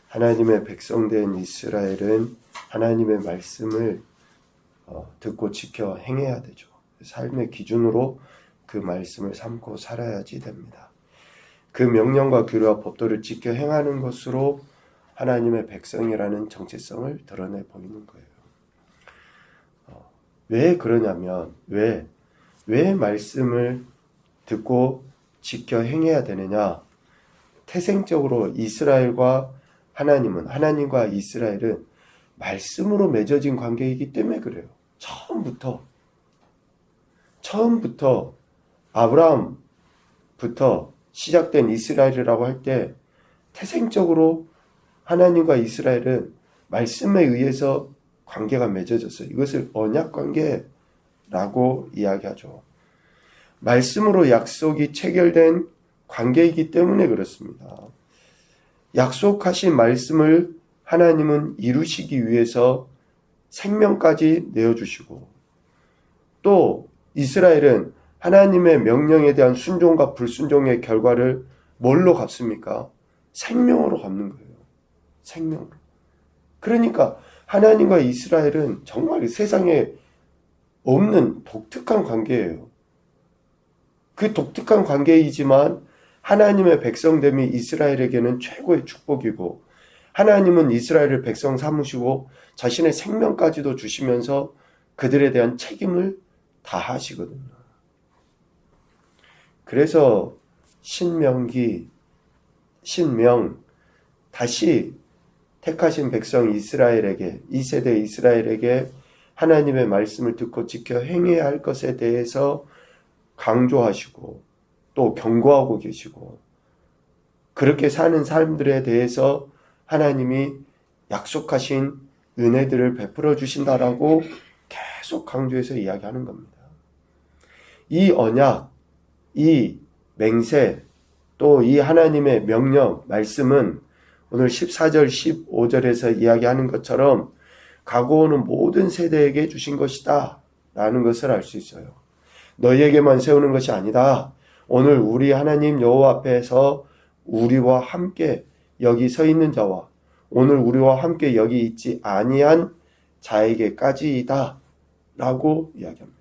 하나님의 백성된 이스라엘은 하나님의 말씀을 듣고 지켜 행해야 되죠. 삶의 기준으로 그 말씀을 삼고 살아야지 됩니다. 그 명령과 규례와 법도를 지켜 행하는 것으로 하나님의 백성이라는 정체성을 드러내 보이는 거예요. 왜 그러냐면 왜 말씀을 듣고 지켜 행해야 되느냐? 태생적으로 이스라엘과 하나님과 이스라엘은 말씀으로 맺어진 관계이기 때문에 그래요. 처음부터 아브라함부터 시작된 이스라엘이라고 할 때 태생적으로 하나님과 이스라엘은 말씀에 의해서 관계가 맺어졌어요. 이것을 언약 관계라고 이야기하죠. 말씀으로 약속이 체결된 관계이기 때문에 그렇습니다. 약속하신 말씀을 하나님은 이루시기 위해서 생명까지 내어주시고, 또 이스라엘은 하나님의 명령에 대한 순종과 불순종의 결과를 뭘로 갚습니까? 생명으로 갚는 거예요. 생명으로. 그러니까 하나님과 이스라엘은 정말 세상에 없는 독특한 관계예요. 그 독특한 관계이지만 하나님의 백성됨이 이스라엘에게는 최고의 축복이고, 하나님은 이스라엘을 백성 삼으시고 자신의 생명까지도 주시면서 그들에 대한 책임을 다하시거든요. 그래서 신명 다시 택하신 백성 이스라엘에게, 2세대 이스라엘에게 하나님의 말씀을 듣고 지켜 행해야 할 것에 대해서 강조하시고 또 경고하고 계시고, 그렇게 사는 사람들에 대해서 하나님이 약속하신 은혜들을 베풀어 주신다라고 계속 강조해서 이야기하는 겁니다. 이 언약, 이 맹세, 또 이 하나님의 명령, 말씀은 오늘 14절, 15절에서 이야기하는 것처럼 가고 오는 모든 세대에게 주신 것이다 라는 것을 알 수 있어요. 너희에게만 세우는 것이 아니다. 오늘 우리 하나님 여호와 앞에서 우리와 함께 여기 서 있는 자와 오늘 우리와 함께 여기 있지 아니한 자에게까지이다 라고 이야기합니다.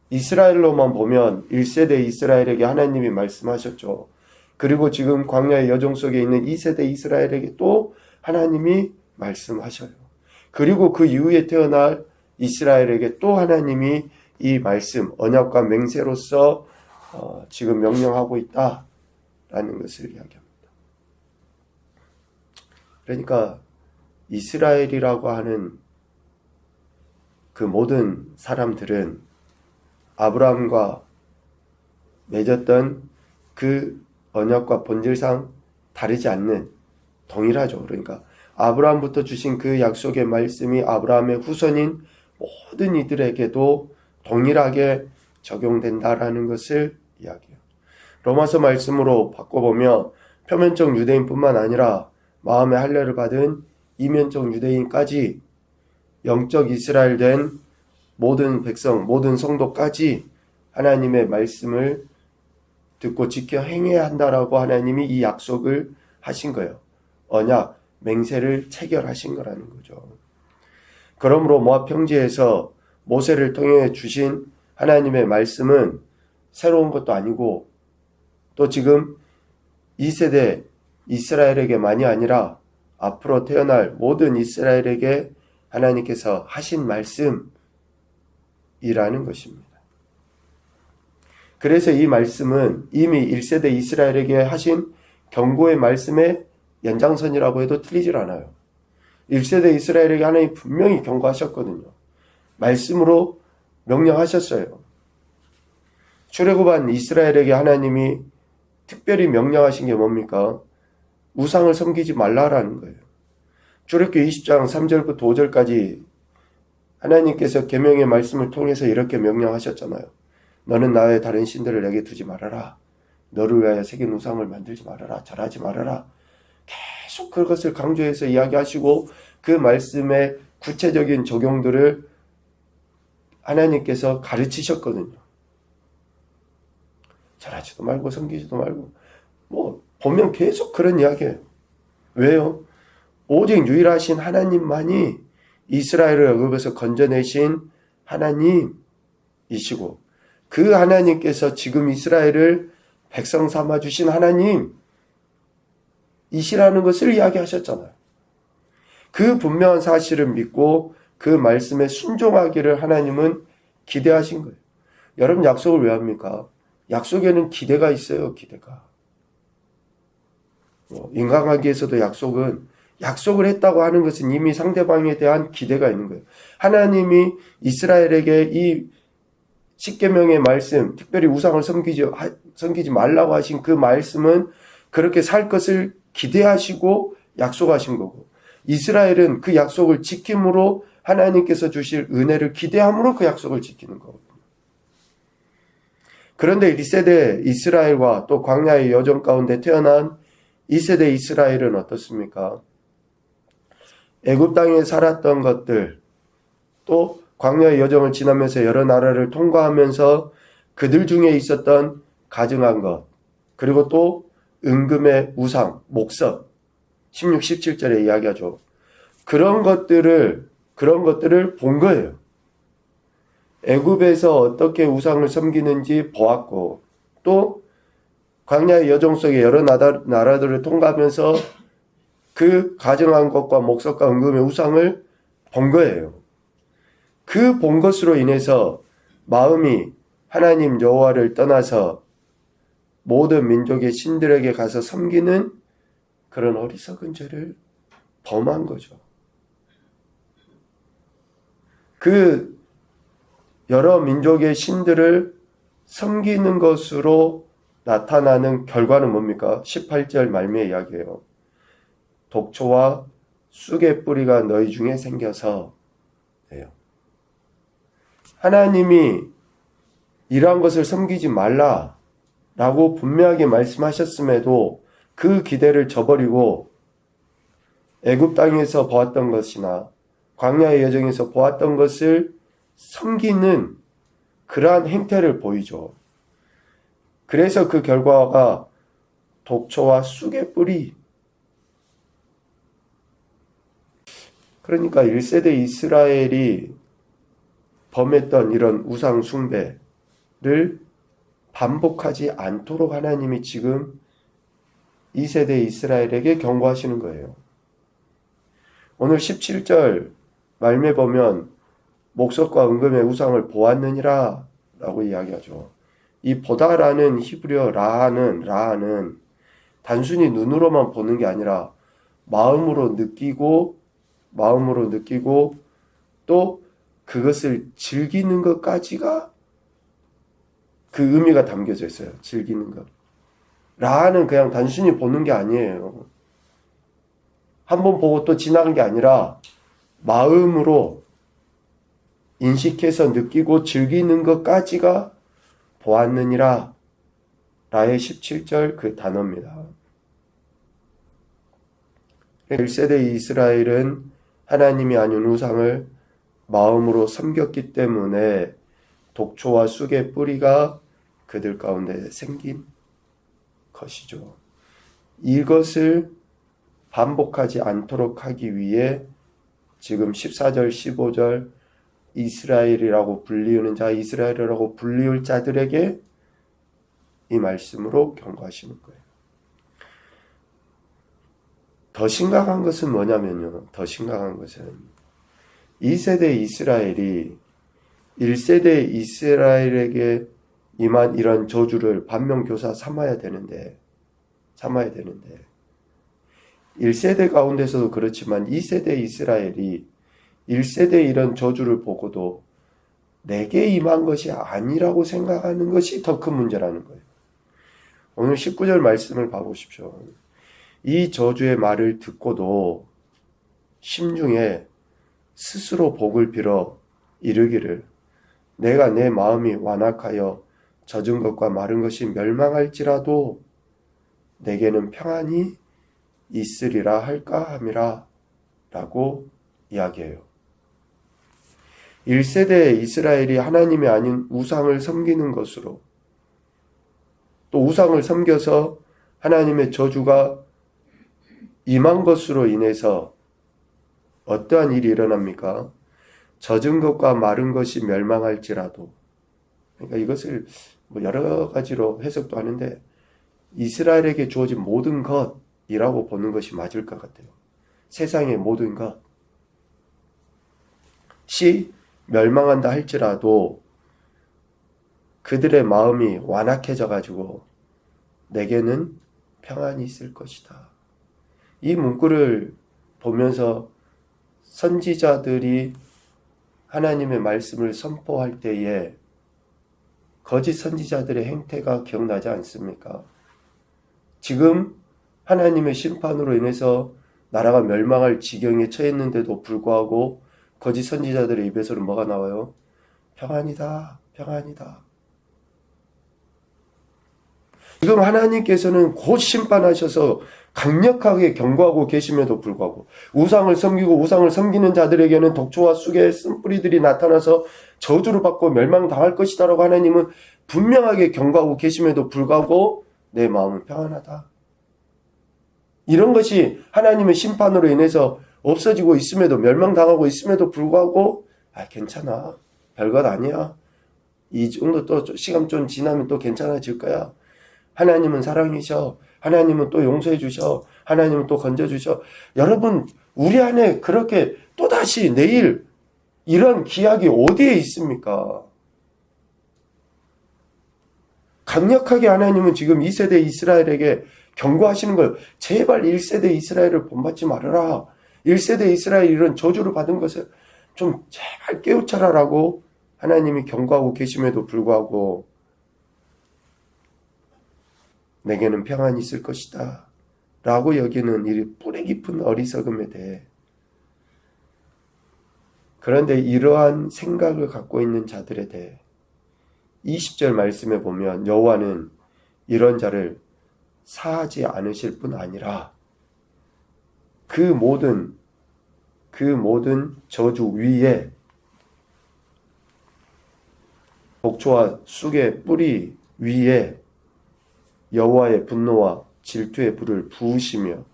이스라엘로만 보면 1세대 이스라엘에게 하나님이 말씀하셨죠. 그리고 지금 광야의 여정 속에 있는 2세대 이스라엘에게 또 하나님이 말씀하셔요. 그리고 그 이후에 태어날 이스라엘에게 또 하나님이 이 말씀, 언약과 맹세로서 지금 명령하고 있다라는 것을 이야기합니다. 그러니까 이스라엘이라고 하는 그 모든 사람들은 아브라함과 맺었던 그 언약과 본질상 다르지 않는, 동일하죠. 그러니까 아브라함부터 주신 그 약속의 말씀이 아브라함의 후손인 모든 이들에게도 동일하게 적용된다라는 것을 이야기해요. 로마서 말씀으로 바꿔보면 표면적 유대인뿐만 아니라 마음의 할례를 받은 이면적 유대인까지, 영적 이스라엘 된 모든 백성, 모든 성도까지 하나님의 말씀을 듣고 지켜 행해야 한다라고 하나님이 이 약속을 하신 거예요. 언약, 맹세를 체결하신 거라는 거죠. 그러므로 모압 평지에서 모세를 통해 주신 하나님의 말씀은 새로운 것도 아니고, 또 지금 2세대 이스라엘에게만이 아니라 앞으로 태어날 모든 이스라엘에게 하나님께서 하신 말씀이라는 것입니다. 그래서 이 말씀은 이미 1세대 이스라엘에게 하신 경고의 말씀의 연장선이라고 해도 틀리질 않아요. 1세대 이스라엘에게 하나님이 분명히 경고하셨거든요. 말씀으로 명령하셨어요. 출애굽한 이스라엘에게 하나님이 특별히 명령하신 게 뭡니까? 우상을 섬기지 말라라는 거예요. 출애굽기 20장 3절부터 5절까지 하나님께서 계명의 말씀을 통해서 이렇게 명령하셨잖아요. 너는 나의 다른 신들을 내게 두지 말아라. 너를 위하여 새긴 우상을 만들지 말아라. 절하지 말아라. 계속 그것을 강조해서 이야기하시고 그 말씀의 구체적인 적용들을 하나님께서 가르치셨거든요. 절하지도 말고 섬기지도 말고, 보면 계속 그런 이야기예요. 왜요? 오직 유일하신 하나님만이 이스라엘을 애굽에서 건져내신 하나님이시고 그 하나님께서 지금 이스라엘을 백성 삼아 주신 하나님이시라는 것을 이야기하셨잖아요. 그 분명한 사실을 믿고 그 말씀에 순종하기를 하나님은 기대하신 거예요. 여러분 약속을 왜 합니까? 약속에는 기대가 있어요. 기대가. 인간관계에서도 약속을 했다고 하는 것은 이미 상대방에 대한 기대가 있는 거예요. 하나님이 이스라엘에게 이 십계명의 말씀, 특별히 우상을 섬기지 말라고 하신 그 말씀은 그렇게 살 것을 기대하시고 약속하신 거고, 이스라엘은 그 약속을 지킴으로 하나님께서 주실 은혜를 기대함으로 그 약속을 지키는 거거든요. 그런데 1세대 이스라엘과 또 광야의 여정 가운데 태어난 2세대 이스라엘은 어떻습니까? 애굽 땅에 살았던 것들, 또 광야의 여정을 지나면서 여러 나라를 통과하면서 그들 중에 있었던 가증한 것, 그리고 또 은금의 우상, 목석, 16, 17절에 이야기하죠. 그런 것들을 본 거예요. 애굽에서 어떻게 우상을 섬기는지 보았고, 또 광야의 여정 속에 여러 나라들을 통과하면서 그 가증한 것과 목석과 은금의 우상을 본 거예요. 그 본 것으로 인해서 마음이 하나님 여호와를 떠나서 모든 민족의 신들에게 가서 섬기는 그런 어리석은 죄를 범한 거죠. 그 여러 민족의 신들을 섬기는 것으로 나타나는 결과는 뭡니까? 18절 말미에 이야기해요. 독초와 쑥의 뿌리가 너희 중에 생겨서 예요. 하나님이 이러한 것을 섬기지 말라라고 분명하게 말씀하셨음에도 그 기대를 저버리고 애굽 땅에서 보았던 것이나 광야의 여정에서 보았던 것을 섬기는 그러한 행태를 보이죠. 그래서 그 결과가 독초와 쑥의 뿌리. 그러니까 1세대 이스라엘이 범했던 이런 우상 숭배를 반복하지 않도록 하나님이 지금 2세대 이스라엘에게 경고하시는 거예요. 오늘 17절 말미에 보면 목석과 은금의 우상을 보았느니라 라고 이야기하죠. 이 보다라는 히브리어 라하는 단순히 눈으로만 보는 게 아니라 마음으로 느끼고 또 그것을 즐기는 것까지가 그 의미가 담겨져 있어요. 즐기는 것. 라하는 그냥 단순히 보는 게 아니에요. 한번 보고 또 지나간 게 아니라 마음으로 인식해서 느끼고 즐기는 것까지가 보았느니라 라의 17절 그 단어입니다. 1세대 이스라엘은 하나님이 아닌 우상을 마음으로 섬겼기 때문에 독초와 쑥의 뿌리가 그들 가운데 생긴 것이죠. 이것을 반복하지 않도록 하기 위해 지금 14절, 15절 이스라엘이라고 불리우는 자, 이스라엘이라고 불리울 자들에게 이 말씀으로 경고하시는 거예요. 더 심각한 것은 뭐냐면요. 더 심각한 것은 2세대 이스라엘이 1세대 이스라엘에게 임한 이런 저주를 반면교사 삼아야 되는데 1세대 가운데서도 그렇지만 2세대 이스라엘이 1세대 이런 저주를 보고도 내게 임한 것이 아니라고 생각하는 것이 더 큰 문제라는 거예요. 오늘 19절 말씀을 봐보십시오. 이 저주의 말을 듣고도 심중에 스스로 복을 빌어 이르기를 내가 내 마음이 완악하여 젖은 것과 마른 것이 멸망할지라도 내게는 평안이 있으리라 할까 함이라 라고 이야기해요. 1세대 이스라엘이 하나님이 아닌 우상을 섬기는 것으로 또 우상을 섬겨서 하나님의 저주가 임한 것으로 인해서 어떠한 일이 일어납니까? 젖은 것과 마른 것이 멸망할지라도, 그러니까 이것을 뭐 여러 가지로 해석도 하는데 이스라엘에게 주어진 모든 것이라고 보는 것이 맞을 것 같아요. 세상의 모든 것이 멸망한다 할지라도 그들의 마음이 완악해져 가지고 내게는 평안이 있을 것이다. 이 문구를 보면서 선지자들이 하나님의 말씀을 선포할 때에 거짓 선지자들의 행태가 기억나지 않습니까? 지금 하나님의 심판으로 인해서 나라가 멸망할 지경에 처했는데도 불구하고 거짓 선지자들의 입에서는 뭐가 나와요? 평안이다, 평안이다. 지금 하나님께서는 곧 심판하셔서 강력하게 경고하고 계심에도 불구하고 우상을 섬기고 우상을 섬기는 자들에게는 독초와 쑥의 쓴뿌리들이 나타나서 저주를 받고 멸망당할 것이다 라고 하나님은 분명하게 경고하고 계심에도 불구하고 내 마음은 평안하다. 이런 것이 하나님의 심판으로 인해서 없어지고 있음에도 멸망당하고 있음에도 불구하고 괜찮아. 별것 아니야. 이 정도 또 시간 좀 지나면 또 괜찮아질 거야. 하나님은 사랑이셔. 하나님은 또 용서해 주셔. 하나님은 또 건져 주셔. 여러분, 우리 안에 그렇게 또다시 내일 이런 기약이 어디에 있습니까? 강력하게 하나님은 지금 2세대 이스라엘에게 경고하시는 걸 제발 1세대 이스라엘을 본받지 말아라. 1세대 이스라엘 이런 저주를 받은 것을 좀 제발 깨우쳐라라고 하나님이 경고하고 계심에도 불구하고 내게는 평안이 있을 것이다 라고 여기는 이 뿌리 깊은 어리석음에 대해 그런데 이러한 생각을 갖고 있는 자들에 대해 20절 말씀에 보면 여호와는 이런 자를 사하지 않으실 뿐 아니라 그 모든 저주 위에 독초와 쑥의 뿌리 위에 여호와의 분노와 질투의 불을 부으시며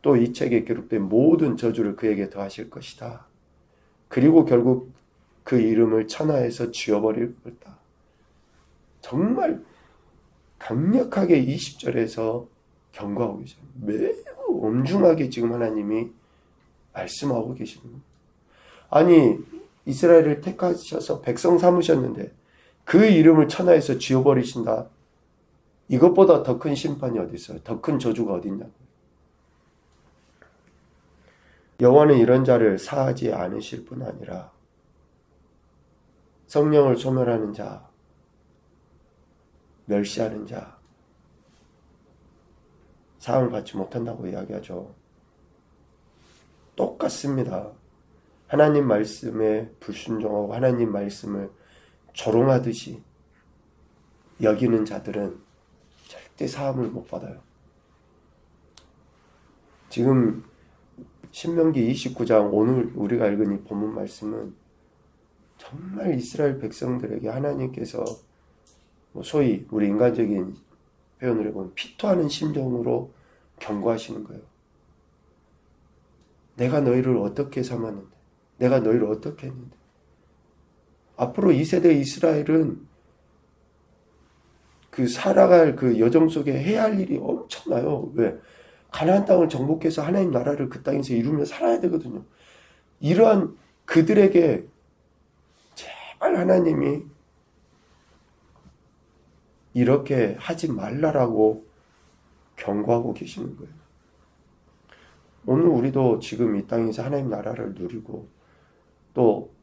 또 이 책에 기록된 모든 저주를 그에게 더하실 것이다. 그리고 결국 그 이름을 천하에서 지워버릴 것이다. 정말 강력하게 20절에서 경고하고 계십니다. 매우 엄중하게 지금 하나님이 말씀하고 계시는 겁니다. 아니 이스라엘을 택하셔서 백성 삼으셨는데 그 이름을 천하에서 지워버리신다. 이것보다 더 큰 심판이 어디 있어요? 더 큰 저주가 어디 있냐고요. 여호와는 이런 자를 사하지 않으실 뿐 아니라 성령을 소멸하는 자, 멸시하는 자, 사함을 받지 못한다고 이야기하죠. 똑같습니다. 하나님 말씀에 불순종하고 하나님 말씀을 조롱하듯이 여기는 자들은 절대 사함을 못 받아요. 지금 신명기 29장 오늘 우리가 읽은 이 본문 말씀은 정말 이스라엘 백성들에게 하나님께서 소위 우리 인간적인 표현을 해보면 피토하는 심정으로 경고하시는 거예요. 내가 너희를 어떻게 삼았는데, 내가 너희를 어떻게 했는데, 앞으로 2세대 이스라엘은 그 살아갈 그 여정 속에 해야 할 일이 엄청나요. 왜? 가나안 땅을 정복해서 하나님 나라를 그 땅에서 이루며 살아야 되거든요. 이러한 그들에게 제발 하나님이 이렇게 하지 말라라고 경고하고 계시는 거예요. 오늘 우리도 지금 이 땅에서 하나님 나라를 누리고 또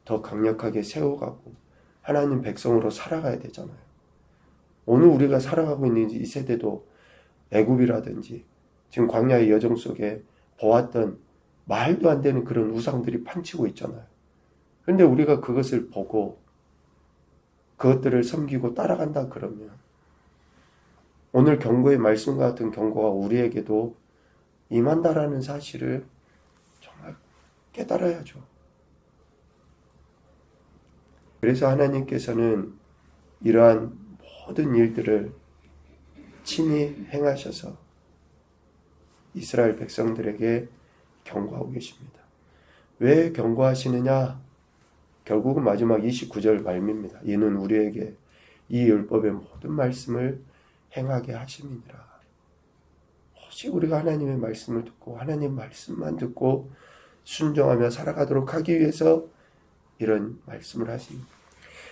더 강력하게 세워가고 하나님 백성으로 살아가야 되잖아요. 오늘 우리가 살아가고 있는 이 세대도 애굽이라든지 지금 광야의 여정 속에 보았던 말도 안 되는 그런 우상들이 판치고 있잖아요. 그런데 우리가 그것을 보고 그것들을 섬기고 따라간다 그러면 오늘 경고의 말씀과 같은 경고가 우리에게도 임한다라는 사실을 정말 깨달아야죠. 그래서 하나님께서는 이러한 모든 일들을 친히 행하셔서 이스라엘 백성들에게 경고하고 계십니다. 왜 경고하시느냐? 결국은 마지막 29절 말미입니다. 이는 우리에게 이 율법의 모든 말씀을 행하게 하심이니라. 오직 우리가 하나님의 말씀을 듣고 하나님 말씀만 듣고 순종하며 살아가도록 하기 위해서 이런 말씀을 하십니다.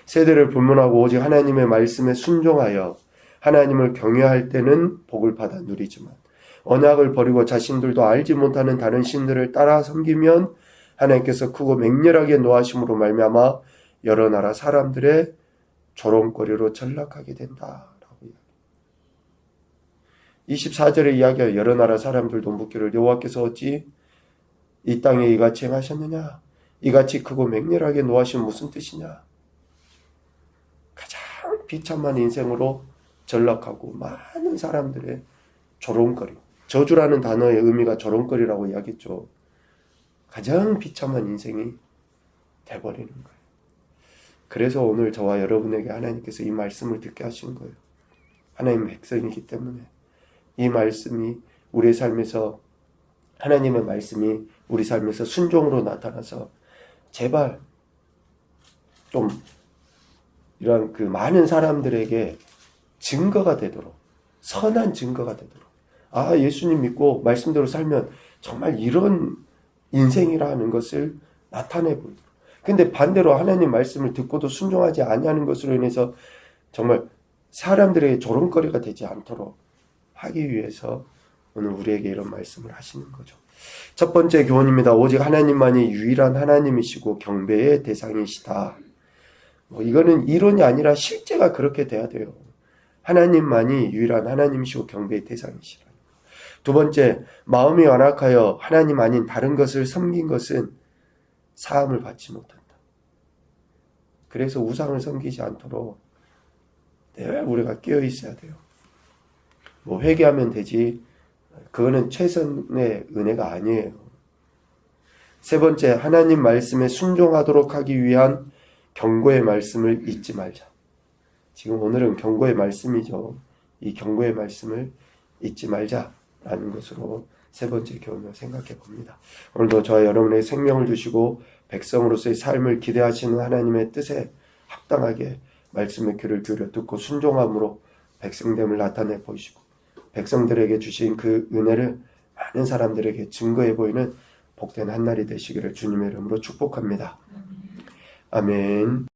세대를 불문하고 오직 하나님의 말씀에 순종하여 하나님을 경외할 때는 복을 받아 누리지만 언약을 버리고 자신들도 알지 못하는 다른 신들을 따라 섬기면 하나님께서 크고 맹렬하게 노하심으로 말미암아 여러 나라 사람들의 조롱거리로 전락하게 된다라고 이야기합니다. 24절의 이야기가 여러 나라 사람들도 묻기를 여호와께서 어찌 이 땅에 이같이 행하셨느냐? 이같이 크고 맹렬하게 노하시면 무슨 뜻이냐? 가장 비참한 인생으로 전락하고 많은 사람들의 조롱거리. 저주라는 단어의 의미가 조롱거리라고 이야기했죠. 가장 비참한 인생이 돼버리는 거예요. 그래서 오늘 저와 여러분에게 하나님께서 이 말씀을 듣게 하신 거예요. 하나님의 백성이기 때문에 이 말씀이 우리의 삶에서 하나님의 말씀이 우리 삶에서 순종으로 나타나서 제발 좀 이런 그 많은 사람들에게 증거가 되도록 선한 증거가 되도록 예수님 믿고 말씀대로 살면 정말 이런 인생이라는 것을 나타내 보이도록. 근데 반대로 하나님 말씀을 듣고도 순종하지 아니하는 것으로 인해서 정말 사람들에게 조롱거리가 되지 않도록 하기 위해서 오늘 우리에게 이런 말씀을 하시는 거죠. 첫 번째 교훈입니다. 오직 하나님만이 유일한 하나님이시고 경배의 대상이시다. 이거는 이론이 아니라 실제가 그렇게 돼야 돼요. 하나님만이 유일한 하나님이시고 경배의 대상이시라. 두 번째, 마음이 완악하여 하나님 아닌 다른 것을 섬긴 것은 사함을 받지 못한다. 그래서 우상을 섬기지 않도록 늘 우리가 깨어 있어야 돼요. 회개하면 되지. 그거는 최선의 은혜가 아니에요. 세 번째, 하나님 말씀에 순종하도록 하기 위한 경고의 말씀을 잊지 말자. 지금 오늘은 경고의 말씀이죠. 이 경고의 말씀을 잊지 말자라는 것으로 세 번째 교훈을 생각해 봅니다. 오늘도 저와 여러분의 생명을 주시고 백성으로서의 삶을 기대하시는 하나님의 뜻에 합당하게 말씀의 귀를 기울여 듣고 순종함으로 백성됨을 나타내 보이시고 백성들에게 주신 그 은혜를 많은 사람들에게 증거해 보이는 복된 한날이 되시기를 주님의 이름으로 축복합니다. 아멘.